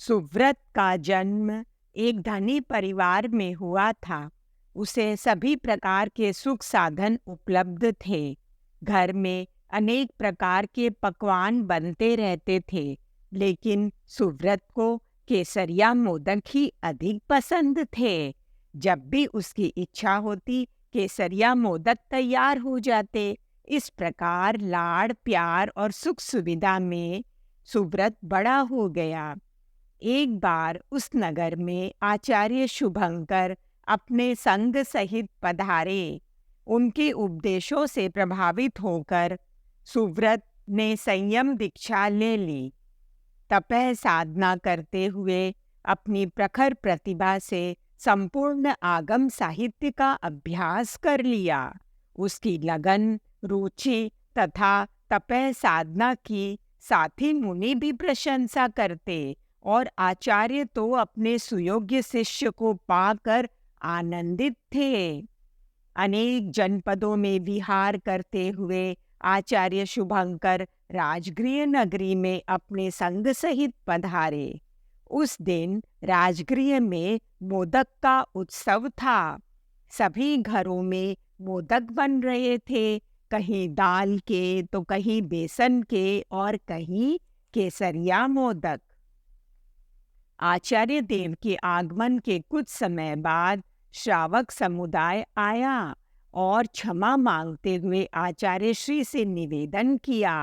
सुव्रत का जन्म एक धनी परिवार में हुआ था। उसे सभी प्रकार के सुख साधन उपलब्ध थे। घर में अनेक प्रकार के पकवान बनते रहते थे, लेकिन सुव्रत को केसरिया मोदक ही अधिक पसंद थे। जब भी उसकी इच्छा होती, केसरिया मोदक तैयार हो जाते। इस प्रकार लाड़ प्यार और सुख सुविधा में सुव्रत बड़ा हो गया। एक बार उस नगर में आचार्य शुभंकर अपने संग सहित पधारे। उनके उपदेशों से प्रभावित होकर सुव्रत ने संयम दीक्षा ले ली। तपः साधना करते हुए अपनी प्रखर प्रतिभा से संपूर्ण आगम साहित्य का अभ्यास कर लिया। उसकी लगन, रुचि तथा तपः साधना की साथी मुनि भी प्रशंसा करते और आचार्य तो अपने सुयोग्य शिष्य को पाकर आनंदित थे। अनेक जनपदों में विहार करते हुए आचार्य शुभंकर राजगृह नगरी में अपने संग सहित पधारे। उस दिन राजगृह में मोदक का उत्सव था। सभी घरों में मोदक बन रहे थे, कहीं दाल के तो कहीं बेसन के और कहीं केसरिया मोदक। आचार्य देव के आगमन के कुछ समय बाद श्रावक समुदाय आया और क्षमा मांगते हुए आचार्य श्री से निवेदन किया,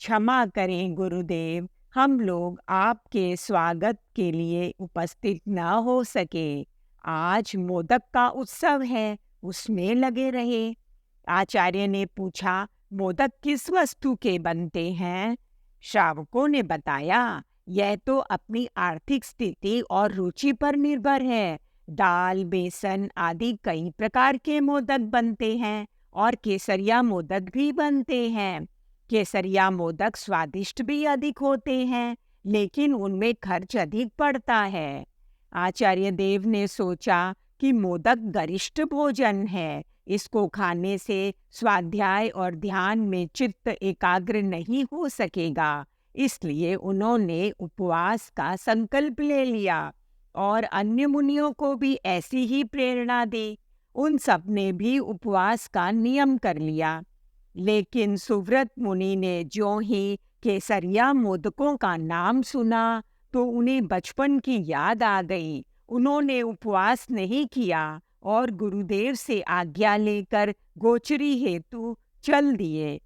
क्षमा करें गुरुदेव, हम लोग आपके स्वागत के लिए उपस्थित न हो सके। आज मोदक का उत्सव है, उसमें लगे रहे। आचार्य ने पूछा, मोदक किस वस्तु के बनते हैं? श्रावकों ने बताया, यह तो अपनी आर्थिक स्थिति और रुचि पर निर्भर है। दाल, बेसन आदि कई प्रकार के मोदक बनते हैं और केसरिया मोदक भी बनते हैं। केसरिया मोदक स्वादिष्ट भी अधिक होते हैं, लेकिन उनमें खर्च अधिक पड़ता है। आचार्य देव ने सोचा कि मोदक गरिष्ठ भोजन है, इसको खाने से स्वाध्याय और ध्यान में चित्त एकाग्र नहीं हो सकेगा। इसलिए उन्होंने उपवास का संकल्प ले लिया और अन्य मुनियों को भी ऐसी ही प्रेरणा दी। उन सब ने भी उपवास का नियम कर लिया। लेकिन सुव्रत मुनि ने ज्यों ही केसरिया मोदकों का नाम सुना तो उन्हें बचपन की याद आ गई। उन्होंने उपवास नहीं किया और गुरुदेव से आज्ञा लेकर गोचरी हेतु चल दिए।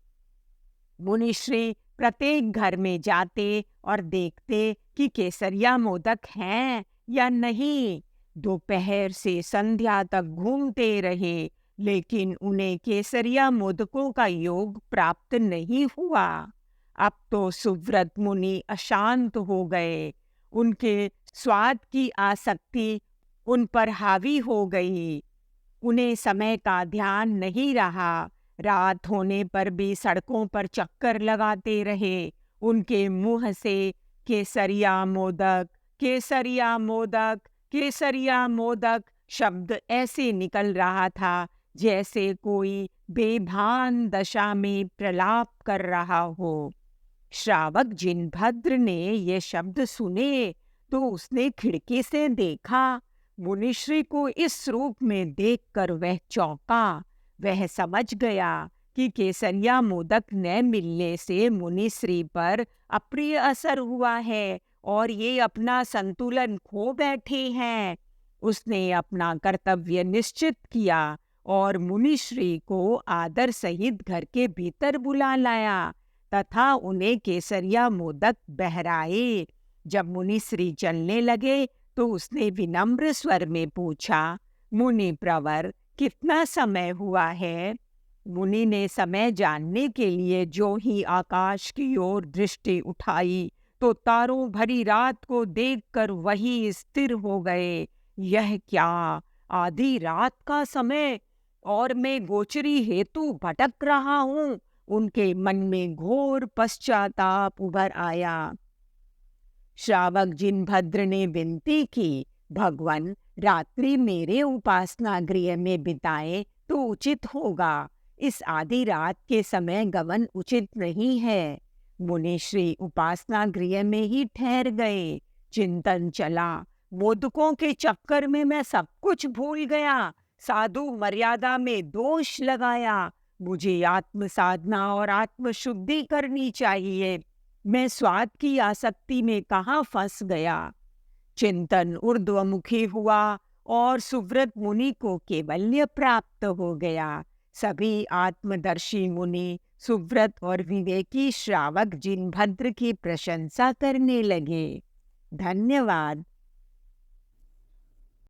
मुनिश्री प्रत्येक घर में जाते और देखते कि केसरिया मोदक हैं या नहीं। दोपहर से संध्या तक घूमते रहे, लेकिन उन्हें केसरिया मोदकों का योग प्राप्त नहीं हुआ। अब तो सुव्रत मुनि अशांत हो गए। उनके स्वाद की आसक्ति उन पर हावी हो गई। उन्हें समय का ध्यान नहीं रहा। रात होने पर भी सड़कों पर चक्कर लगाते रहे। उनके मुंह से केसरिया मोदक, केसरिया मोदक, केसरिया मोदक शब्द ऐसे निकल रहा था जैसे कोई बेभान दशा में प्रलाप कर रहा हो। श्रावक जिनभद्र ने ये शब्द सुने तो उसने खिड़की से देखा। मुनिश्री को इस रूप में देखकर वह चौंका। वह समझ गया कि केसरिया मोदक न मिलने से मुनिश्री पर अप्रिय असर हुआ है और ये अपना संतुलन खो बैठे हैं। उसने अपना कर्तव्य निश्चित किया और मुनिश्री को आदर सहित घर के भीतर बुला लाया तथा उन्हें केसरिया मोदक बहराए। जब मुनिश्री चलने लगे तो उसने विनम्र स्वर में पूछा, मुनि प्रवर, कितना समय हुआ है? मुनि ने समय जानने के लिए जो ही आकाश की ओर दृष्टि उठाई तो तारों भरी रात को देखकर वही स्थिर हो गए। यह क्या, आधी रात का समय और मैं गोचरी हेतु भटक रहा हूँ। उनके मन में घोर पश्चाताप उभर आया। श्रावक जिनभद्र ने विनती की, भगवान, रात्रि मेरे उपासना गृह में बिताए तो उचित होगा। इस आधी रात के समय गमन उचित नहीं है। मुनिश्री उपासना गृह में ही ठहर गए। चिंतन चला, मोदकों के चक्कर में मैं सब कुछ भूल गया, साधु मर्यादा में दोष लगाया, मुझे आत्म साधना और आत्म शुद्धि करनी चाहिए, मैं स्वाद की आसक्ति में कहाँ फंस गया। चिंतन ऊर्ध्वमुखी हुआ और सुव्रत मुनि को कैवल्य प्राप्त हो गया। सभी आत्मदर्शी मुनि, सुव्रत और विवेकी श्रावक जिनभद्र की प्रशंसा करने लगे। धन्यवाद।